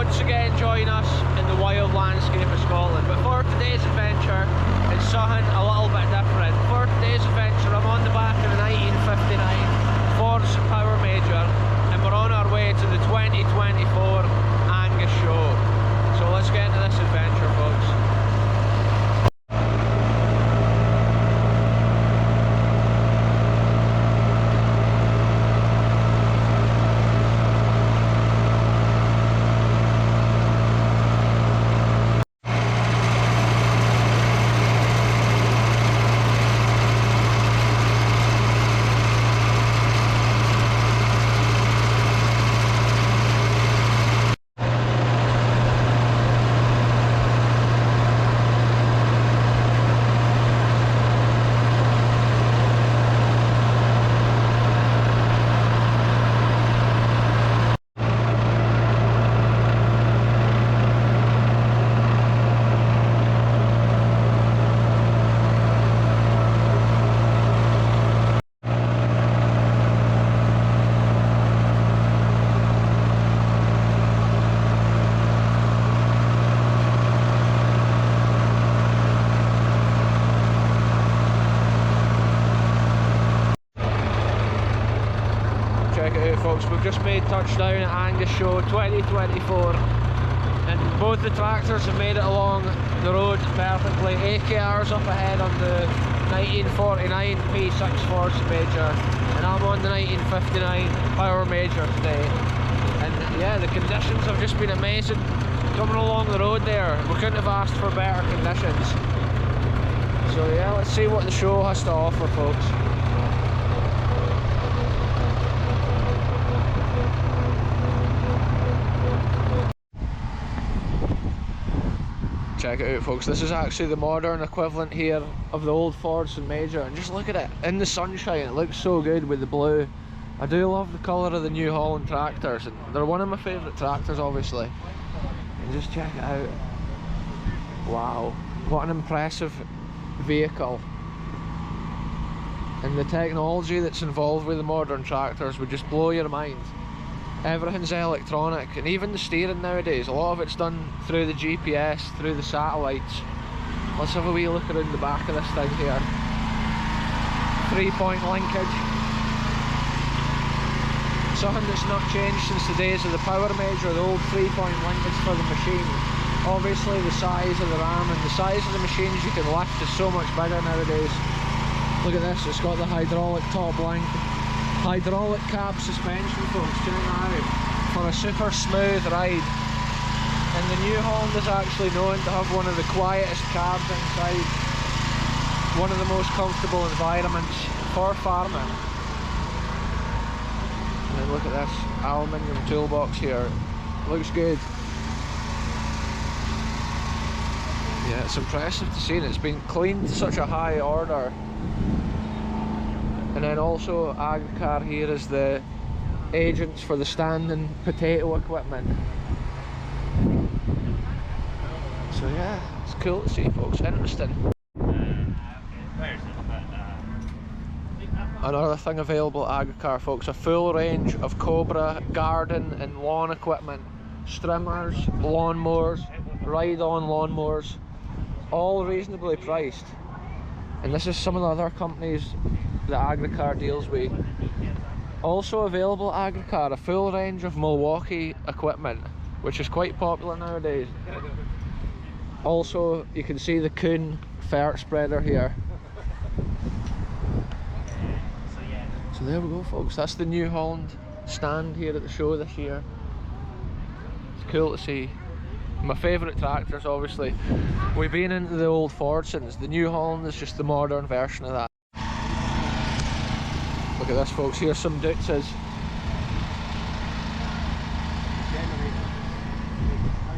once again join us in the wild landscape of Scotland. But for today's adventure, it's something a little bit different. For today's adventure, I'm on the back of the 1959 Fordson Power Major, and we're on our way to the 2024 Angus Show. So let's get into this adventure, folks. Folks, we've just made touchdown at Angus Show 2024, and both the tractors have made it along the road perfectly. 8 kRs up ahead on the 1949 P6 Fordson Major, and I'm on the 1959 Power Major today. And yeah, the conditions have just been amazing coming along the road there. We couldn't have asked for better conditions. So yeah, let's see what the show has to offer, folks. Check it out, folks. This is actually the modern equivalent here of the old Fordson Major, and just look at it in the sunshine. It looks so good with the blue. I do love the colour of the New Holland tractors, and they're one of my favourite tractors, obviously. And just check it out. Wow, what an impressive vehicle. And the technology that's involved with the modern tractors would just blow your mind. Everything's electronic, and even the steering nowadays, a lot of it's done through the GPS, through the satellites. Let's have a wee look around the back of this thing here. 3-point linkage. Something that's not changed since the days of the Power Major, the old 3-point linkage for the machine. Obviously the size of the ram and the size of the machines you can lift is so much bigger nowadays. Look at this, it's got the hydraulic top link. Hydraulic cab suspension, folks, check that out, for a super smooth ride. And the New Holland is actually known to have one of the quietest cabs inside, one of the most comfortable environments for farming. And then look at this aluminium toolbox here, looks good. Yeah, it's impressive to see, and it's been cleaned to such a high order. And then also Agricar here is the agents for the standing potato equipment. So yeah, it's cool to see, folks, interesting. Another thing available at Agricar, folks, a full range of Cobra garden and lawn equipment. Strimmers, lawnmowers, ride-on lawnmowers, all reasonably priced. And this is some of the other companies that Agricar deals with. Also available at Agricar, a full range of Milwaukee equipment, which is quite popular nowadays. Also, you can see the Kuhn ferret spreader here. So there we go, folks, that's the New Holland stand here at the show this year. It's cool to see. My favourite tractors, obviously. We've been into the old Fordsons. The New Holland is just the modern version of that. Look at this, folks, here's some Dutzes.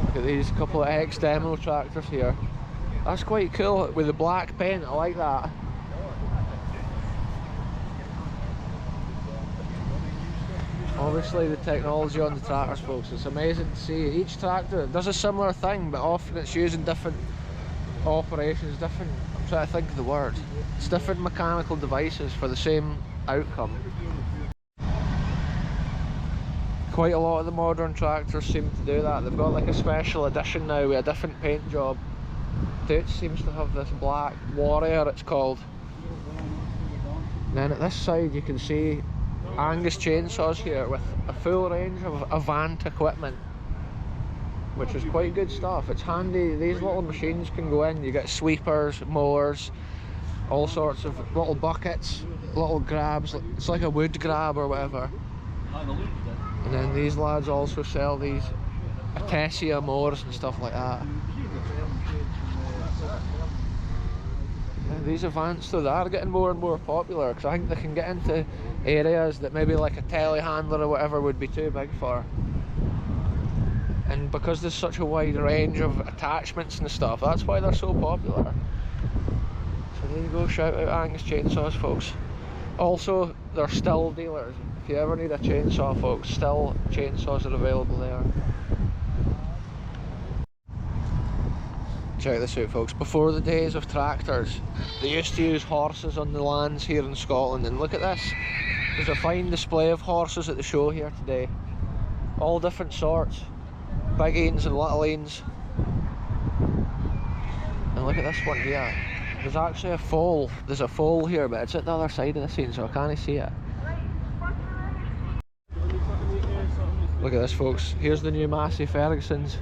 Look at these couple of ex-demo tractors here. That's quite cool with the black paint, I like that. Obviously the technology on the tractors, folks, it's amazing to see. Each tractor does a similar thing, but often it's using different operations, different, I'm trying to think of the word. It's different mechanical devices for the same outcome. Quite a lot of the modern tractors seem to do that. They've got like a special edition now with a different paint job. It seems to have this black Warrior, it's called. And then at this side you can see Angus chainsaws here with a full range of Avant equipment, which is quite good stuff. It's handy. These little machines can go in. You get sweepers, mowers, all sorts of little buckets, little grabs. It's like a wood grab or whatever. And then these lads also sell these Acacia mowers and stuff like that. These Avants though, they are getting more and more popular because I think they can get into areas that maybe like a telehandler or whatever would be too big for. And because there's such a wide range of attachments and stuff, that's why they're so popular. So there you go, shout out Angus Chainsaws, folks. Also, they're still dealers. If you ever need a chainsaw, folks, still chainsaws are available there. Check this out, folks. Before the days of tractors, they used to use horses on the lands here in Scotland, and look at this. There's a fine display of horses at the show here today. All different sorts. Big ains and little ains. And look at this one here. There's actually a foal. There's a foal here, but it's at the other side of the scene, so I can't see it. Look at this, folks. Here's the new Massey Fergusons.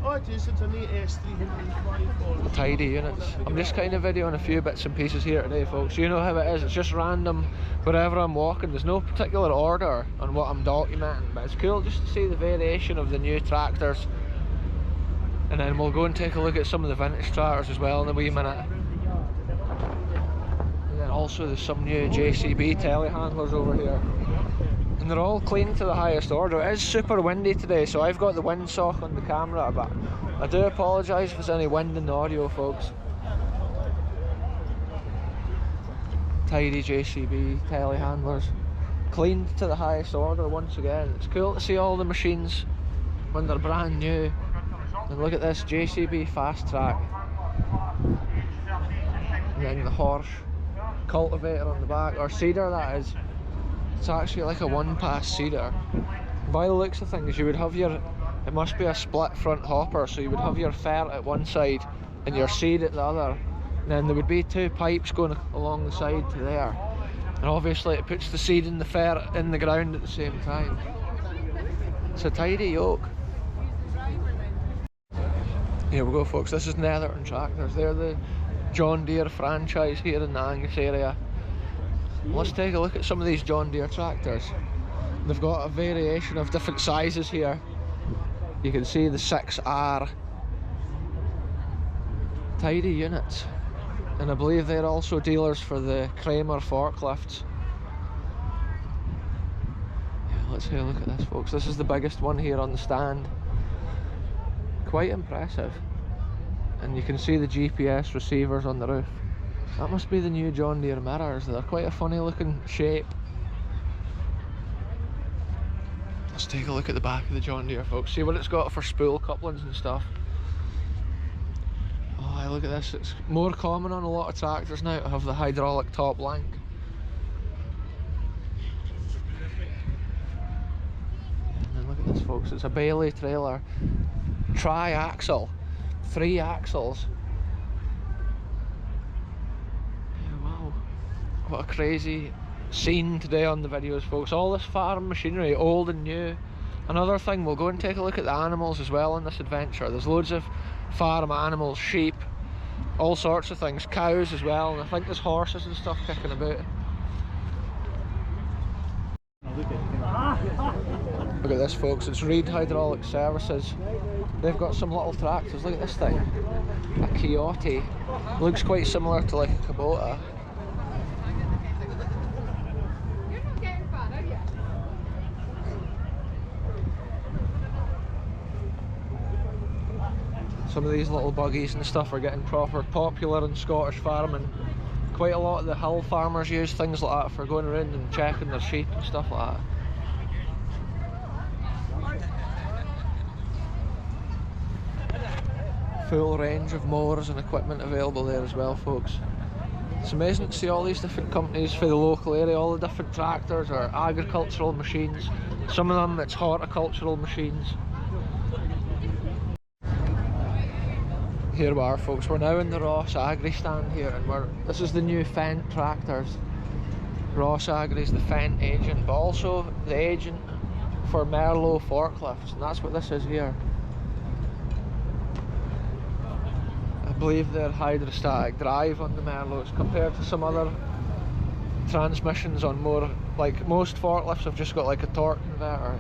Oh, it is. It's a neat S324. Tidy units. I'm just kind of videoing a few bits and pieces here today, folks. You know how it is. It's just random wherever I'm walking. There's no particular order on what I'm documenting, but it's cool just to see the variation of the new tractors. And then we'll go and take a look at some of the vintage tractors as well in a wee minute. And then also there's some new JCB telehandlers over here. And they're all clean to the highest order. It is super windy today, so I've got the windsock on the camera, but I do apologise if there's any wind in the audio, folks. Tidy JCB telehandlers. Cleaned to the highest order once again. It's cool to see all the machines when they're brand new. And look at this JCB Fast Track. And then the horse cultivator on the back, or seeder that is. It's actually like a one-pass seeder. By the looks of things, you would have your, it must be a split front hopper, so you would have your ferret at one side and your seed at the other. And then there would be two pipes going along the side to there. And obviously it puts the seed and the ferret in the ground at the same time. It's a tidy yoke. Here we go, folks. This is Netherton Tractors. They're the John Deere franchise here in the Angus area. Let's take a look at some of these John Deere tractors. They've got a variation of different sizes here. You can see the 6R. Tidy units. And I believe they're also dealers for the Kramer forklifts. Yeah, let's have a look at this, folks. This is the biggest one here on the stand. Quite impressive. And you can see the GPS receivers on the roof. That must be the new John Deere mirrors. They're quite a funny looking shape. Let's take a look at the back of the John Deere, folks. See what it's got for spool couplings and stuff. Oh, look at this. It's more common on a lot of tractors now to have the hydraulic top link. And then look at this, folks. It's a Bailey trailer. Tri-axle. 3 axles. What a crazy scene today on the videos, folks. All this farm machinery, old and new. Another thing, we'll go and take a look at the animals as well in this adventure. There's loads of farm animals, sheep, all sorts of things, cows as well, and I think there's horses and stuff kicking about. Look at this, folks. It's Reed Hydraulic Services. They've got some little tractors. Look at this thing, a Coyote. Looks quite similar to like a Kubota. Some of these little buggies and stuff are getting proper popular in Scottish farming. Quite a lot of the hill farmers use things like that for going around and checking their sheep and stuff like that. Full range of mowers and equipment available there as well, folks. It's amazing to see all these different companies for the local area, all the different tractors or agricultural machines Some of them it's horticultural machines. Here we are, folks. We're now in the Ross Agri stand here, and this is the new Fendt tractors. Ross Agri is the Fendt agent, but also the agent for Merlot forklifts, and that's what this is here. I believe they're hydrostatic drive on the Merlots compared to some other transmissions on more, like most forklifts have just got like a torque converter,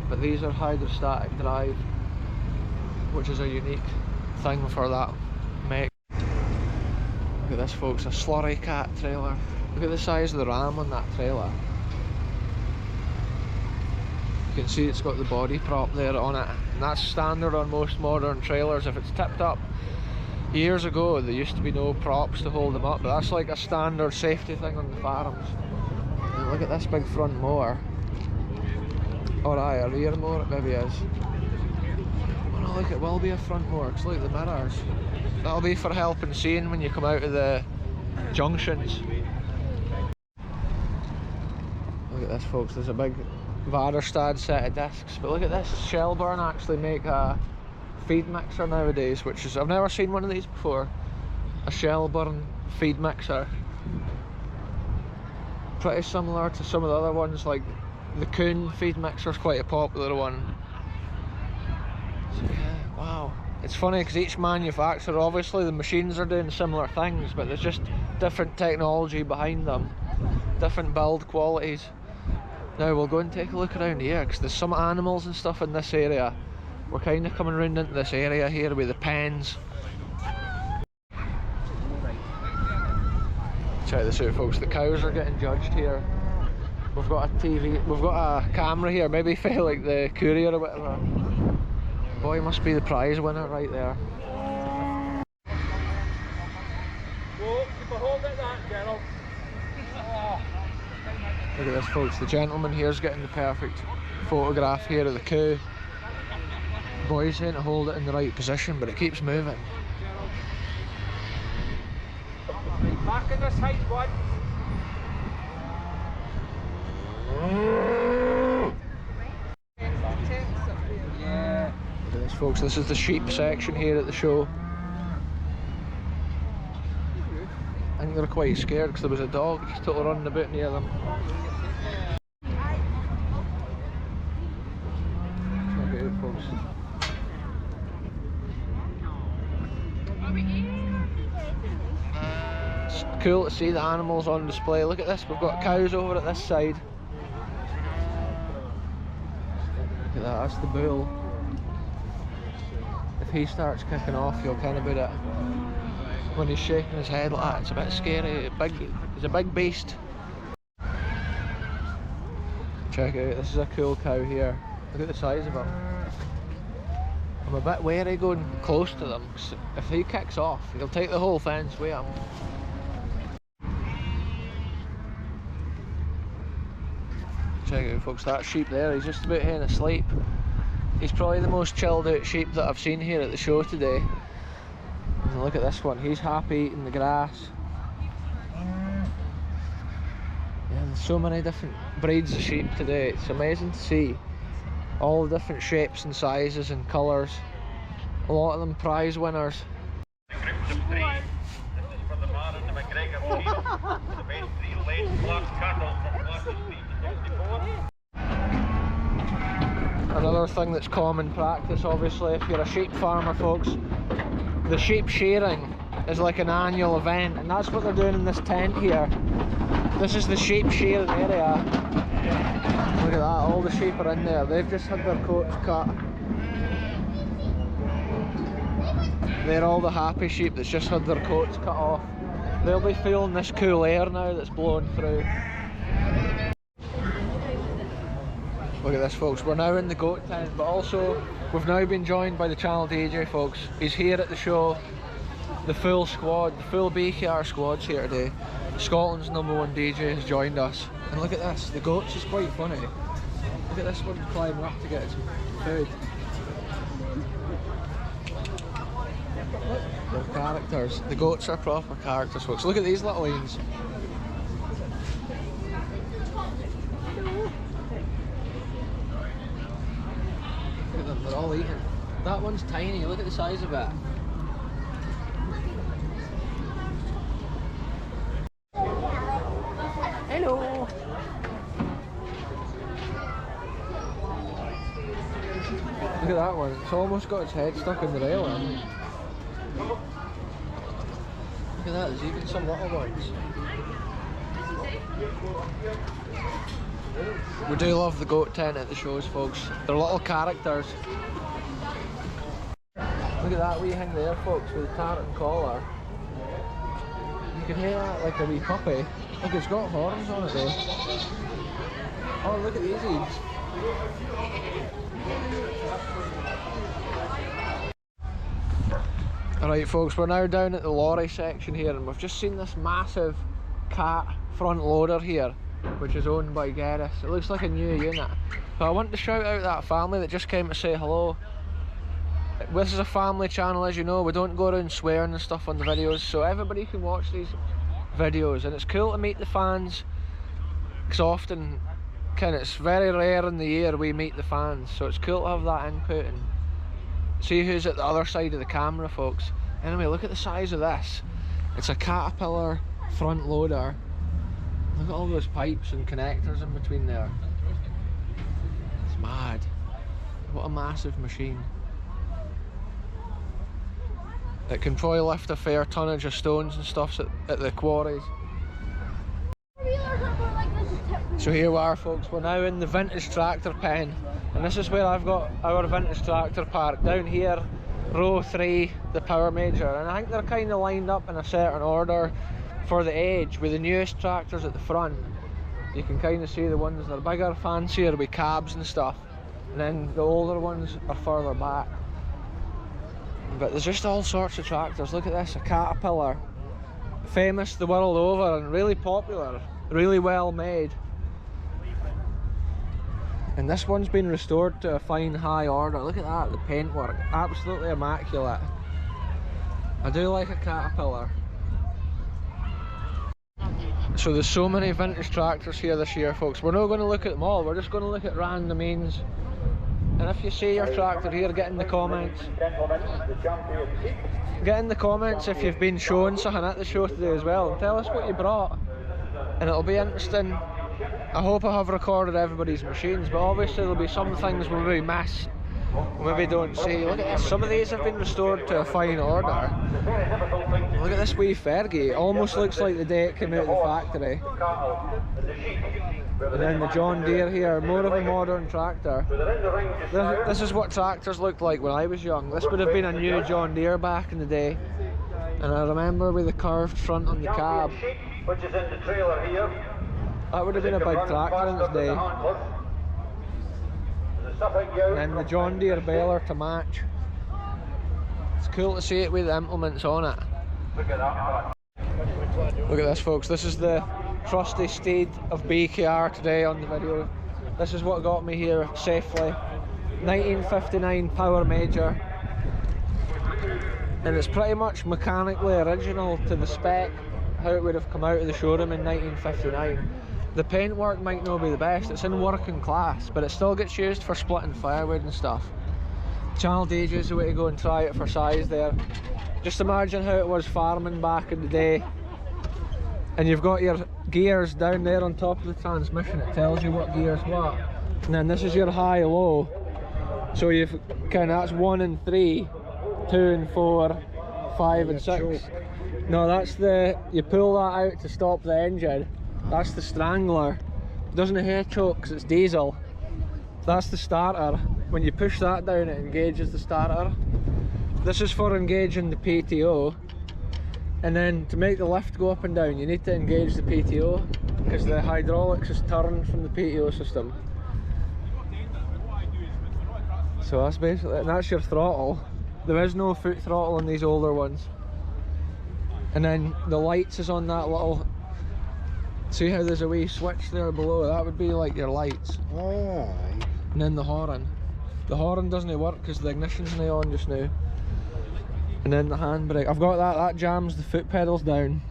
but these are hydrostatic drive, which is a unique thing for that make. Look at this, folks, a Slurry cat trailer. Look at the size of the ram on that trailer. You can see it's got the body prop there on it, and that's standard on most modern trailers. If it's tipped up, years ago there used to be no props to hold them up, but that's like a standard safety thing on the farms. And look at this big front mower, or aye, a rear mower it maybe is. Oh no, look, it will be a front mower, because look at the mirrors. That'll be for helping seeing when you come out of the junctions. Look at this, folks, there's a big Vaderstad set of discs, but look at this, Shelburne actually make a feed mixer nowadays, which is, I've never seen one of these before, a Shelburne feed mixer. Pretty similar to some of the other ones, like the Kuhn feed mixer is quite a popular one. So yeah, wow. It's funny because each manufacturer, obviously the machines are doing similar things, but there's just different technology behind them, different build qualities. Now we'll go and take a look around here, because there's some animals and stuff in this area. We're kind of coming round into this area here with the pens. Check this out, folks, the cows are getting judged here. We've got a TV, we've got a camera here, maybe for like the courier or whatever. Boy, must be the prize winner right there. Whoa, keep a hold of that, Gerald. Look at this, folks, the gentleman here's getting the perfect photograph here of the cow. The boy's saying to hold it in the right position, but it keeps moving. Back in this height, bud. Yeah. Look at this, folks, this is the sheep section here at the show. I think they're quite scared because there was a dog just totally running about near them. Check it out, folks. It's cool to see the animals on display. Look at this, we've got cows over at this side. Look at that, that's the bull. If he starts kicking off, you'll kind of boot it. When he's shaking his head like that, it's a bit scary. He's a big beast. Check it out, this is a cool cow here. Look at the size of him. I'm a bit wary going close to them, because if he kicks off, he'll take the whole fence with him. Check it out, folks, that sheep there, he's just about having a sleep. He's probably the most chilled out sheep that I've seen here at the show today. And look at this one, he's happy eating the grass. Yeah, there's so many different breeds of sheep today, it's amazing to see. All the different shapes and sizes and colours. A lot of them prize winners. Groups of three. This is for the man in the McGregor team. The best 3 late blood cattle from classes 3 to 64. Another thing that's common practice, obviously, if you're a sheep farmer, folks, the sheep shearing is like an annual event, and that's what they're doing in this tent here. This is the sheep shearing area. Look at that, all the sheep are in there. They've just had their coats cut. They're all the happy sheep that's just had their coats cut off. They'll be feeling this cool air now that's blowing through. Look at this, folks, we're now in the goat tent, but also we've now been joined by the channel DJ, folks. He's here at the show. The full squad, the full BKR squad's here today. Scotland's #1 DJ has joined us. And look at this, the goats is quite funny. Look at this one climbing up to get its food. They're characters. The goats are proper characters, folks. Look at these little ones. They're all eating. That one's tiny, look at the size of it. Hello! Look at that one, it's almost got its head stuck in the railing. Look at that, there's even some little ones. We do love the goat tent at the shows, folks. They're little characters. Look at that wee thing there, folks, with the tartan collar. You can hear that like a wee puppy. Look, it's got horns on it though. Oh, look at these eaves. Alright folks, we're now down at the lorry section here and we've just seen this massive cat front loader here, which is owned by Gerris. It looks like a new unit. So I want to shout out that family that just came to say hello. This is a family channel, as you know. We don't go around swearing and stuff on the videos, so everybody can watch these videos, and it's cool to meet the fans because often it's very rare in the year we meet the fans, so it's cool to have that input and see who's at the other side of the camera, folks. Anyway, look at the size of this. It's a Caterpillar front loader. Look at all those pipes and connectors in between there. It's mad. What a massive machine. It can probably lift a fair tonnage of stones and stuff at the quarries. So here we are, folks, we're now in the vintage tractor pen, and this is where I've got our vintage tractor parked. Down here, row 3, the Power Major, and I think they're kind of lined up in a certain order for the age, with the newest tractors at the front. You can kind of see the ones that are bigger, fancier, with cabs and stuff, and then the older ones are further back. But there's just all sorts of tractors. Look at this, a Caterpillar, famous the world over and really popular, really well made. And this one's been restored to a fine high order. Look at that, the paintwork, absolutely immaculate. I do like a Caterpillar. So there's so many vintage tractors here this year, folks. We're not going to look at them all, we're just going to look at random means. And if you see your tractor here, get in the comments. Get in the comments if you've been shown something at the show today as well, and tell us what you brought. And it'll be interesting. I hope I have recorded everybody's machines, but obviously there'll be some things we maybe miss, maybe don't see. Look at this, some of these have been restored to a fine order. Look at this wee Fergie, it almost looks like the day it came out of the factory. And then the John Deere here, more of a modern tractor. This is what tractors looked like when I was young. This would have been a new John Deere back in the day. And I remember with the curved front on the cab. That would have been a big tractor in its day. And then the John Deere baler to match. It's cool to see it with the implements on it. Look at this, folks, this is the trusty steed of BKR today on the video. This is what got me here safely. 1959 Power Major. And it's pretty much mechanically original to the spec, how it would have come out of the showroom in 1959. The paintwork might not be the best, it's in working class, but it still gets used for splitting firewood and stuff. Channel DJ is the way to go and try it for size there. Just imagine how it was farming back in the day. And you've got your gears down there on top of the transmission, it tells you what gear's what. And then this is your high-low. So you've that's 1 and 3, 2 and 4, 5 and 6. No, that's the, you pull that out to stop the engine. That's the strangler. It doesn't have choke because it's diesel. That's the starter. When you push that down, it engages the starter. This is for engaging the PTO. And then to make the lift go up and down, you need to engage the PTO because the hydraulics is turned from the PTO system. So that's basically it, and that's your throttle. There is no foot throttle on these older ones. And then the lights is on that little, see how there's a wee switch there below, that would be like your lights. Oh, aye. And then the horn. The horn doesn't work because the ignition's not on just now. And then the handbrake, I've got that jams the foot pedals down,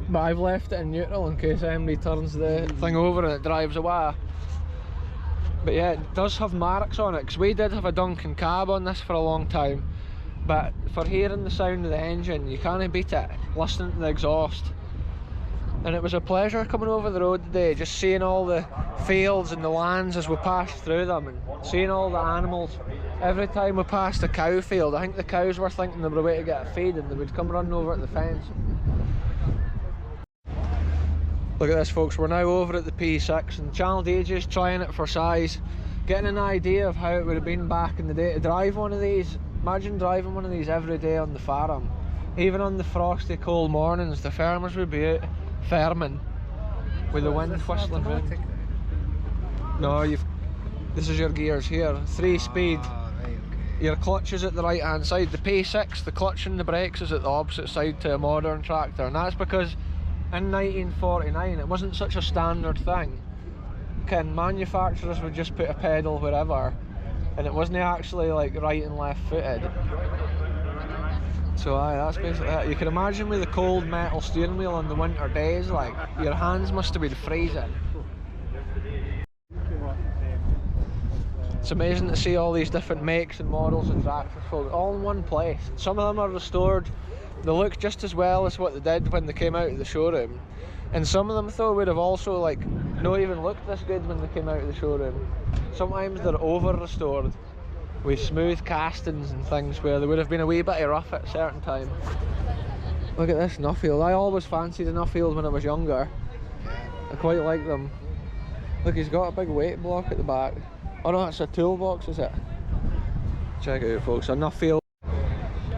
but I've left it in neutral in case anybody turns the thing over and it drives away. But yeah, it does have marks on it, because we did have a Duncan cab on this for a long time. But for hearing the sound of the engine, you can't beat it, listening to the exhaust. And it was a pleasure coming over the road today, just seeing all the fields and the lands as we passed through them, and seeing all the animals. Every time we passed a cow field, I think the cows were thinking they were away to get a feed, and they would come running over at the fence. Look at this, folks, we're now over at the P6 and channeled ages trying it for size, getting an idea of how it would have been back in the day to drive one of these. Imagine driving one of these every day on the farm. Even on the frosty cold mornings, the farmers would be out farming with the wind whistling round. No, this is your gears here, 3-speed. Your clutch is at the right hand side. The P6, the clutch and the brakes is at the opposite side to a modern tractor, and that's because in 1949 it wasn't such a standard thing. Manufacturers would just put a pedal wherever, and it wasn't actually like right and left footed. So aye, that's basically it. You can imagine with the cold metal steering wheel on the winter days, like, your hands must have been freezing. It's amazing to see all these different makes and models of tractors, folks, all in one place. Some of them are restored, they look just as well as what they did when they came out of the showroom. And some of them though would have also like not even looked this good when they came out of the showroom. Sometimes they're over restored with smooth castings and things where they would have been a wee bit rough at a certain time. Look at this Nuffield. I always fancied a Nuffield when I was younger. I quite like them. Look, he's got a big weight block at the back. Oh no, it's a toolbox, is it? Check it out, folks, a Nuffield.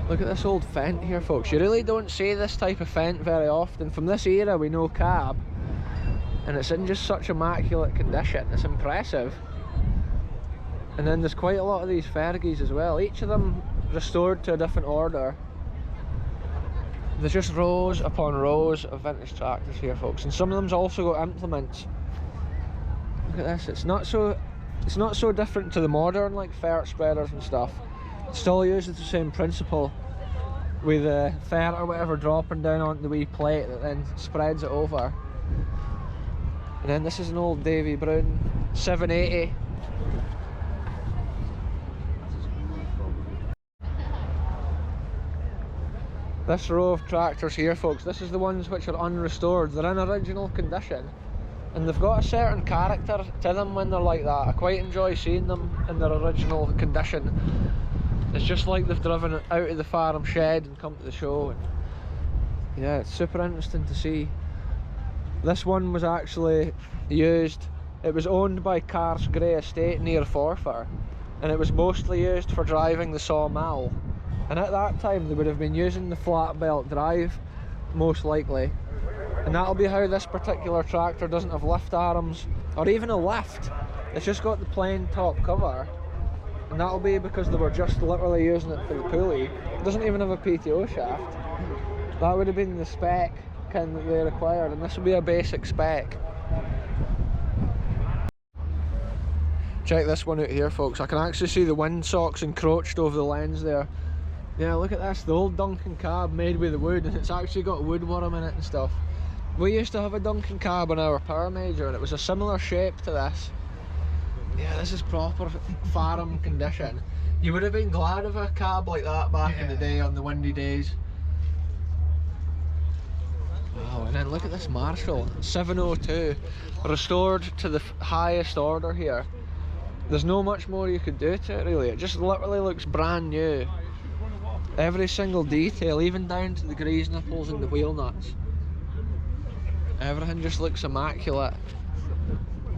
Look at this old fent here, folks. You really don't see this type of fent very often. From this era we know cab, and it's in just such immaculate condition. It's impressive. And then there's quite a lot of these Fergies as well, each of them restored to a different order. There's just rows upon rows of vintage tractors here, folks, and some of them's also got implements. Look at this, it's not so different to the modern like ferret spreaders and stuff. It still uses the same principle, with the ferret or whatever dropping down onto the wee plate that then spreads it over. And then this is an old Davy Brown 780. This row of tractors here, folks, this is the ones which are unrestored. They're in original condition, and they've got a certain character to them when they're like that. I quite enjoy seeing them in their original condition. It's just like they've driven it out of the farm shed and come to the show. And yeah, it's super interesting to see. This one was actually used, it was owned by Carse Grey Estate near Forfar, and it was mostly used for driving the sawmill. And at that time they would have been using the flat belt drive, most likely. And that'll be how this particular tractor doesn't have lift arms, or even a lift. It's just got the plain top cover. And that'll be because they were just literally using it for the pulley. It doesn't even have a PTO shaft. That would have been the spec that they required, and this will be a basic spec. Check this one out here, folks. I can actually see the windsocks encroached over the lens there. Yeah, look at this, the old Duncan cab made with the wood, and it's actually got woodworm in it and stuff. We used to have a Duncan cab on our Power Major, and it was a similar shape to this. Yeah, this is proper farm condition. You would have been glad of a cab like that back in the day on the windy days. Wow, and then look at this Marshall, 702, restored to the highest order here. There's no much more you could do to it really, it just literally looks brand new. Every single detail, even down to the grease nipples and the wheel nuts. Everything just looks immaculate.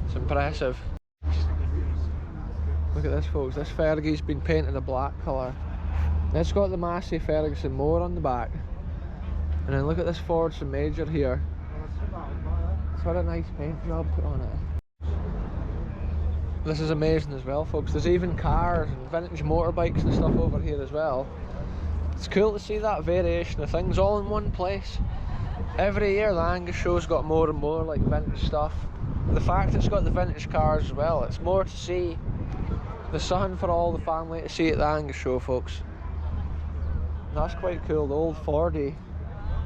It's impressive. Look at this, folks, this Fergie's been painted a black colour. It's got the Massey Ferguson mower on the back. And then look at this Fordson Major here. It's got a nice paint job put on it. This is amazing as well, folks. There's even cars and vintage motorbikes and stuff over here as well. It's cool to see that variation of things all in one place. Every year the Angus Show's got more and more like vintage stuff. The fact it's got the vintage cars as well, it's more to see. There's something for all the family to see at the Angus Show, folks. That's quite cool, the old 40.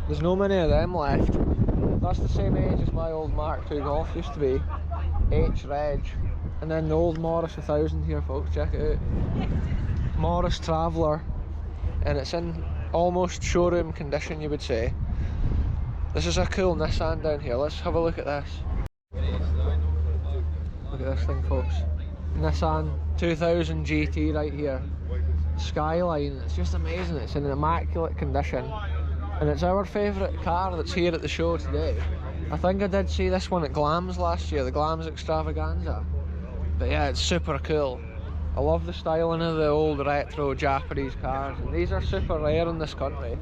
There's no many of them left. That's the same age as my old Mark II Golf used to be. H-Reg. And then the old Morris 1000 here, folks, check it out. Morris Traveller, and it's in almost showroom condition, you would say. This is a cool Nissan down here. Let's have a look at this. Look at this thing, folks. Nissan 2000 GT right here. Skyline, it's just amazing. It's in an immaculate condition, and it's our favourite car that's here at the show today. I think I did see this one at Glams last year, the Glams Extravaganza. But yeah, it's super cool. I love the styling of the old retro Japanese cars, and these are super rare in this country.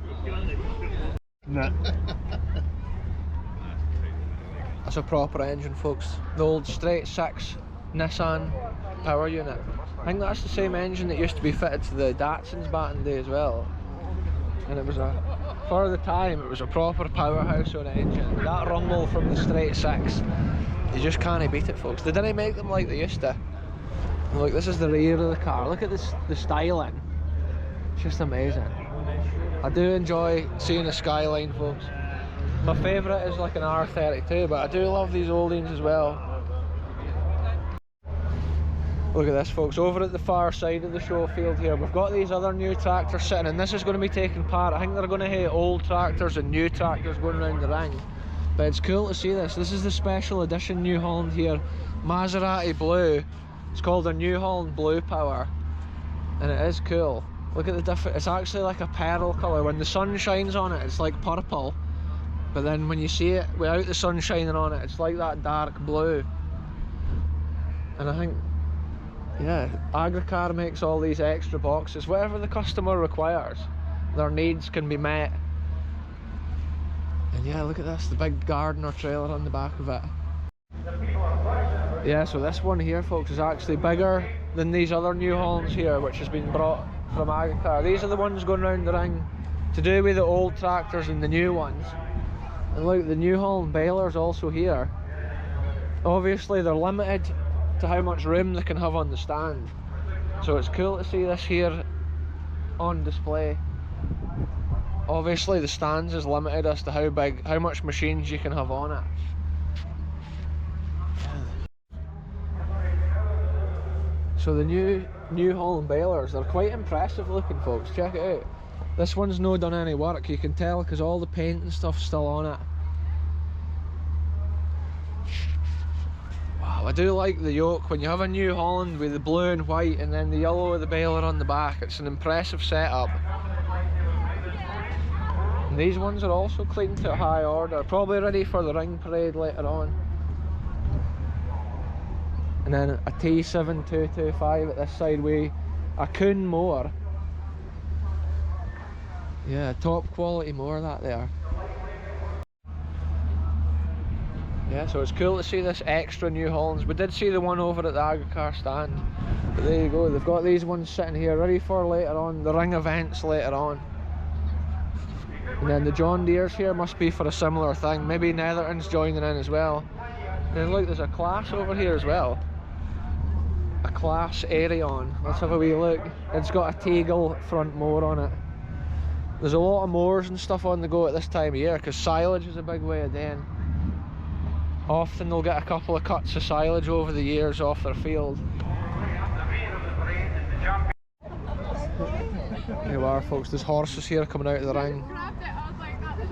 Nah. That's a proper engine, folks. The old straight 6 Nissan power unit. I think that's the same engine that used to be fitted to the Datsuns back in the day as well. And it was for the time, it was a proper powerhouse on an engine. That rumble from the straight 6, you just can't beat it, folks. They didn't make them like they used to. And look, this is the rear of the car. Look at this, the styling. It's just amazing. I do enjoy seeing the skyline, folks. My favourite is like an R32, but I do love these oldings as well. Look at this, folks. Over at the far side of the show field here, we've got these other new tractors sitting, and this is going to be taking part. I think they're going to hit old tractors and new tractors going around the ring. But it's cool to see this. This is the special edition New Holland here, Maserati Blue. It's called a New Holland Blue Power, and it is cool. Look at the different. It's actually like a pearl colour. When the sun shines on it, it's like purple, but then when you see it without the sun shining on it, it's like that dark blue. And I think, yeah, Agricar makes all these extra boxes. Whatever the customer requires, their needs can be met. And yeah, look at this, the big gardener trailer on the back of it. Yeah, so this one here, folks, is actually bigger than these other New Hollands here, which has been brought from Agricar. These are the ones going around the ring to do with the old tractors and the new ones. And look, the New Holland baler's also here. Obviously they're limited to how much room they can have on the stand, so it's cool to see this here on display. Obviously the stands is limited as to how much machines you can have on it. So the New Holland balers, they're quite impressive looking, folks. Check it out. This one's no done any work, you can tell, because all the paint and stuff's still on it. Wow, I do like the yoke. When you have a New Holland with the blue and white and then the yellow of the baler on the back, it's an impressive setup. And these ones are also cleaned to a high order, probably ready for the ring parade later on. And then a T7225 at this side with a Kuhn mower. Yeah, top quality mower that there. Yeah, so it's cool to see this extra New Hollands. We did see the one over at the Agricar stand, but there you go, they've got these ones sitting here ready for later on, the ring events later on. And then the John Deere's here must be for a similar thing, maybe Netherton's joining in as well. And then look, there's a Class over here as well. A Class Arion, let's have a wee look. It's got a Tegel front mower on it. There's a lot of mowers and stuff on the go at this time of year, because silage is a big way of doing. Often they'll get a couple of cuts of silage over the years off their field. Here we are, folks, there's horses here coming out of the ring.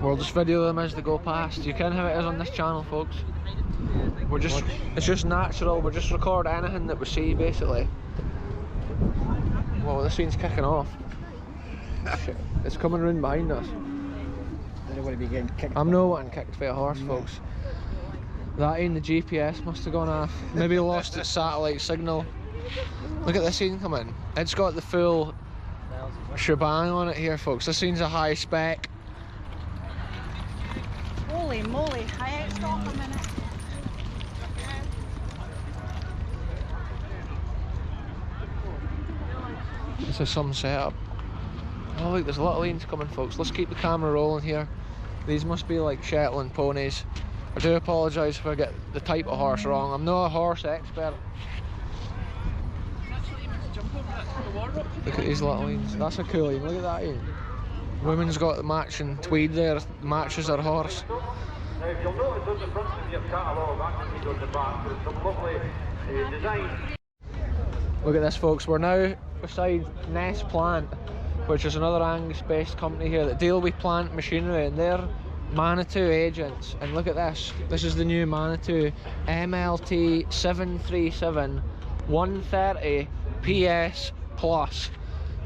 We'll just video them as they go past. You can have it as on this channel, folks. It's just natural, we'll just record anything that we see, basically. Whoa, this thing's kicking off. Shit, it's coming round behind us. I don't want to be getting kicked. I'm not getting kicked by a horse, folks. That ain't the GPS must have gone off. Maybe lost its satellite signal. Look at this scene coming. It's got the full shebang on it here, folks. This scene's a high spec. Holy moly, I outstop a minute. This is some setup. Oh look, there's a lot of lanes coming, folks. Let's keep the camera rolling here. These must be like Shetland ponies. I do apologise if I get the type of horse wrong. I'm not a horse expert. Look at these little lanes. That's a cool lane. Look at that, Ian. Woman's got the matching tweed there, matches her horse. Now, if you'll notice on the front of your catalogue, actually on the back, there's some lovely Look at this, folks, we're now beside Nest Plant, which is another Angus based company here that deal with plant machinery, and they're Manitou agents. And look at this, this is the new Manitou MLT 737 130 PS Plus.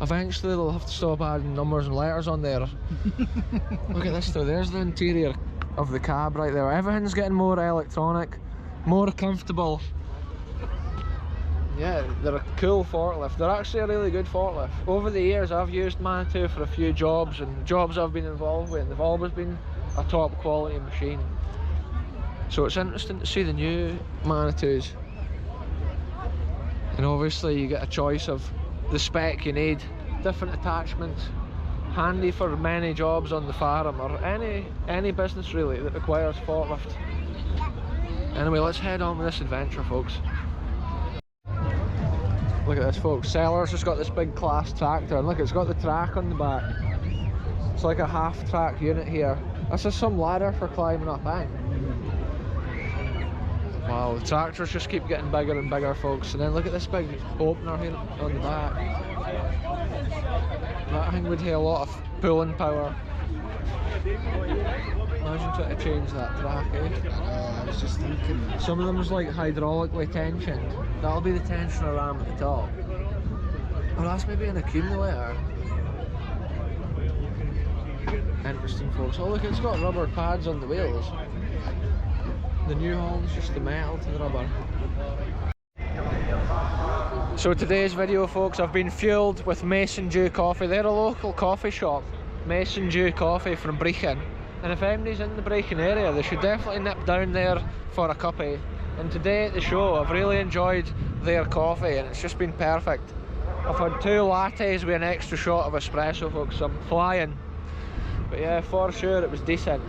Eventually they'll have to stop adding numbers and letters on there. Look at this though, there's the interior of the cab right there. Everything's getting more electronic, more comfortable. Yeah, they're a cool forklift. They're actually a really good forklift. Over the years I've used Manitou for a few jobs, and jobs I've been involved with, and they've always been a top quality machine. So it's interesting to see the new Manitous. And obviously you get a choice of the spec you need, different attachments, handy for many jobs on the farm or any business really that requires forklift. Anyway, let's head on with this adventure, folks. Look at this, folks. Sellers has got this big class tractor, and look, it's got the track on the back. It's like a half track unit here. This is some ladder for climbing up, eh? Wow, the tractors just keep getting bigger and bigger, folks. And then look at this big opener here on the back. That thing would have a lot of pulling power. Imagine trying to change that track, eh? I was just thinking. Some of them is like hydraulically tensioned. That'll be the tensioner ram at the top. Or that's maybe an accumulator. Interesting, folks. Oh look, it's got rubber pads on the wheels. The new Holland's just the metal to the rubber. So today's video, folks, I've been fueled with Mason Dew coffee. They're a local coffee shop, Mason Dew Coffee from Brechin. And if anybody's in the Brechin area, they should definitely nip down there for a cuppy. And today at the show, I've really enjoyed their coffee, and it's just been perfect. I've had 2 lattes with an extra shot of espresso, folks, so I'm flying. But yeah, for sure it was decent.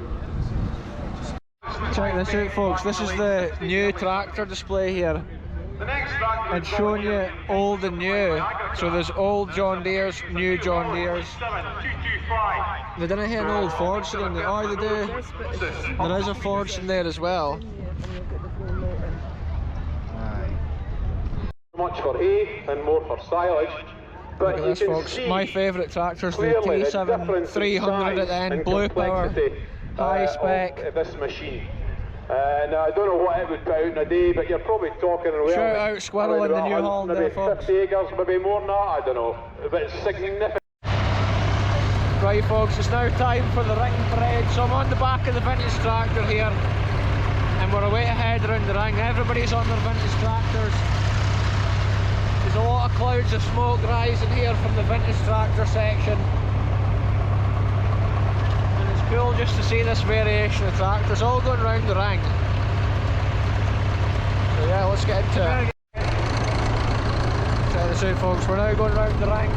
Check this out, folks, this is the new tractor display here. It's showing you old and new. So there's old John Deere's, new John Deere's. They didn't have an old Fordson in there. Oh, they do. There is a Fordson there as well. Much for hay and more for silage. Look at this, folks. My favourite tractor is the T7 300 at the end, blue power, high spec. This machine. And I don't know what it would put out in a day, but you're probably talking around. Shout out Squirrel in the New Holland there, folks. 50 acres, maybe more than that, I don't know. But it's significant. Right, folks, it's now time for the ring parade. So I'm on the back of the vintage tractor here, and we're away ahead around the ring. Everybody's on their vintage tractors. There's a lot of clouds of smoke rising here from the vintage tractor section. And it's cool just to see this variation of tractors all going around the ring. So yeah, let's get into it. Check this out, folks, we're now going around the ring.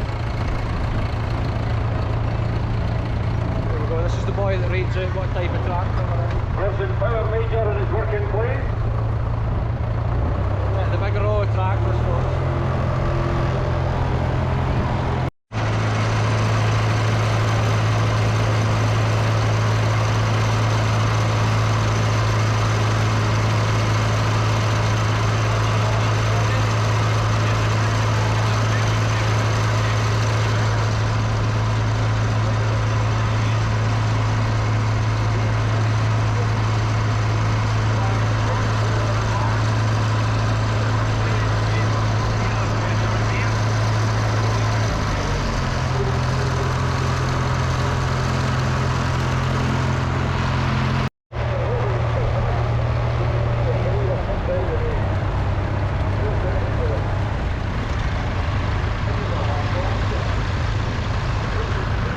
There we go, this is the boy that reads out what type of tractor we're in. Fordson Power Major and his working place. Yeah, the big row of tractors, folks.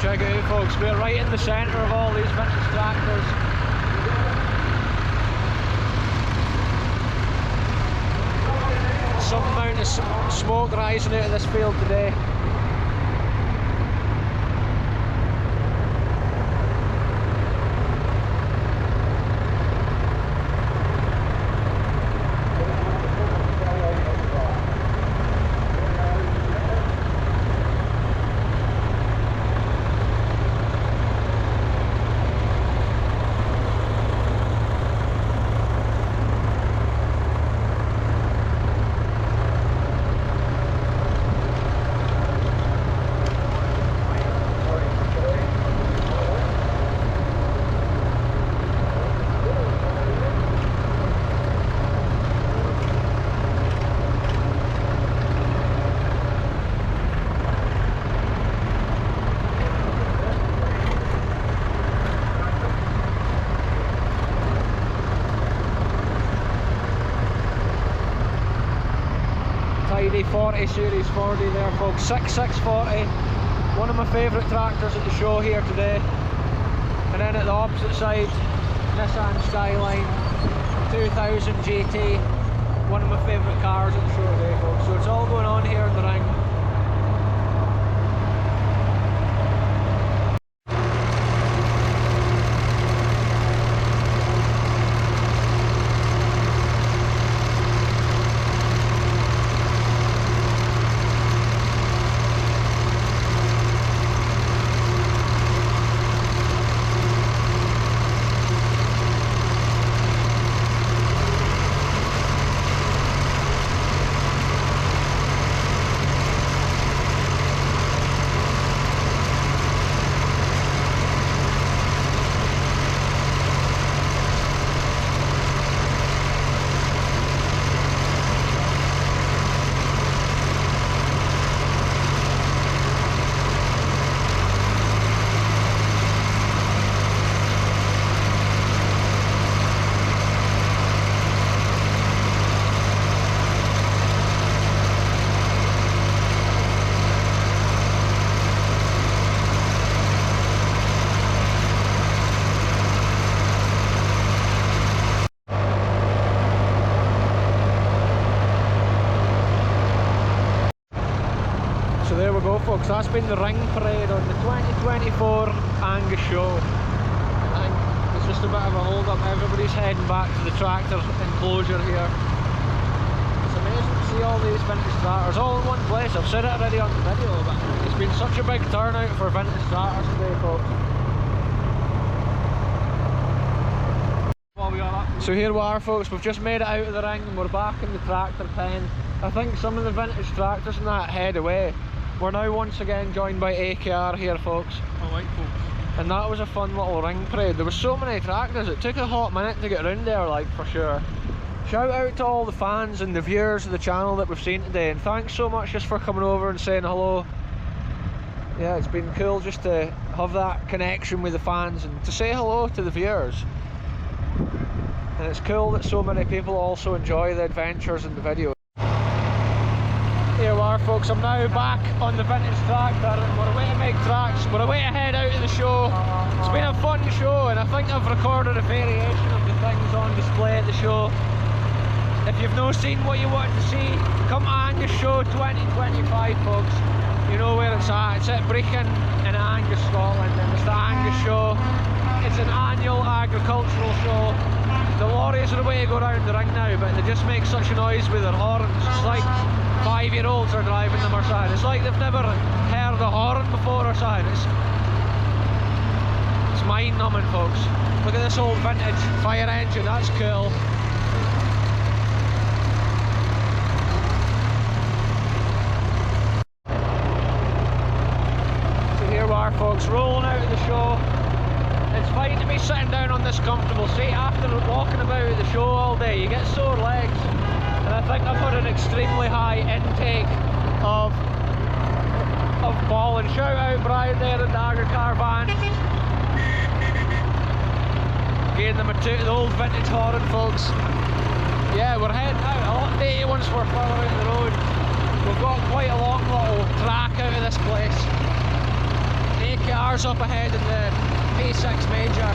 Check it out, folks, we're right in the centre of all these vintage tractors. Some amount of smoke rising out of this field today. 40 series 40 there folks, 6640, one of my favourite tractors at the show here today. And then at the opposite side, Nissan Skyline 2000 GT, one of my favourite cars at the show today folks. So it's all going on here in the ring. So there we go folks, that's been the ring parade on the 2024 Angus Show. I think it's just a bit of a hold up, everybody's heading back to the tractor enclosure here. It's amazing to see all these vintage tractors all in one place. I've said it already on the video, but it's been such a big turnout for vintage tractors today folks. So here we are folks, we've just made it out of the ring and we're back in the tractor pen. I think some of the vintage tractors in that head away. We're now once again joined by AKR here folks. Alright folks. And that was a fun little ring parade. There was so many tractors, it took a hot minute to get around there, like, for sure. Shout out to all the fans and the viewers of the channel that we've seen today, and thanks so much just for coming over and saying hello. Yeah, it's been cool just to have that connection with the fans and to say hello to the viewers. And it's cool that so many people also enjoy the adventures in the videos. Here we are folks, I'm now back on the vintage tractor and we're away to make tracks, we're away to head out of the show. It's been a fun show and I think I've recorded a variation of the things on display at the show. If you've not seen what you wanted to see, come to Angus Show 2025 folks. You know where it's at, it's at Brechin in Angus, Scotland, and it's the Angus Show. It's an annual agricultural show. The lorries are away to go round the ring now, but they just make such a noise with their horns. It's like 5-year-olds are driving them or something. It's like they've never heard a horn before or something. It's mind-numbing folks. Look at this old vintage fire engine, that's cool. So here we are folks, rolling out of the show. It's fine to be sitting down on this comfortable seat after walking about the show all day. You get sore legs. And I think I've had an extremely high intake of pollen. Shout out Brian there in the agri-car van. Giving them the old vintage horn folks. Yeah, we're heading out a lot later once we're further out the road. We've got quite a long little track out of this place. AKR's up ahead in the P6 Major.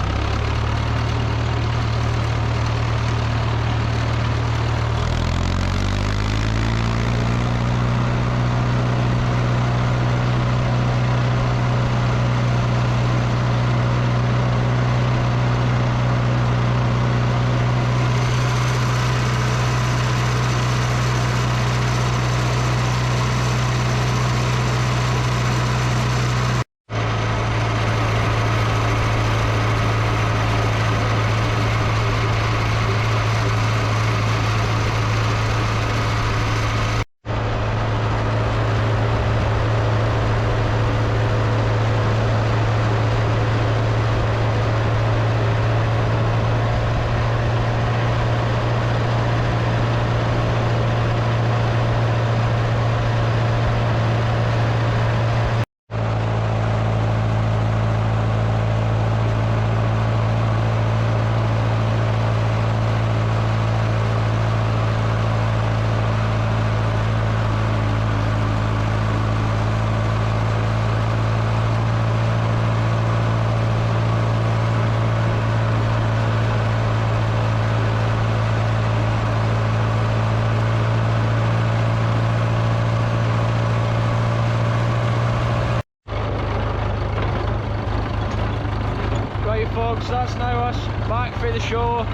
folks, that's now us back for the show.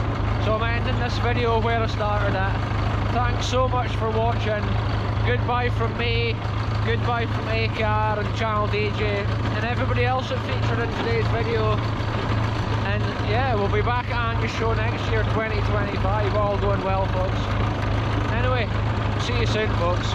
So I'm ending this video where I started at. Thanks so much for watching. Goodbye from me, goodbye from ACAR and Channel DJ and everybody else that featured in today's video. And yeah, we'll be back at Angus Show next year, 2025, all going well folks. Anyway, see you soon folks.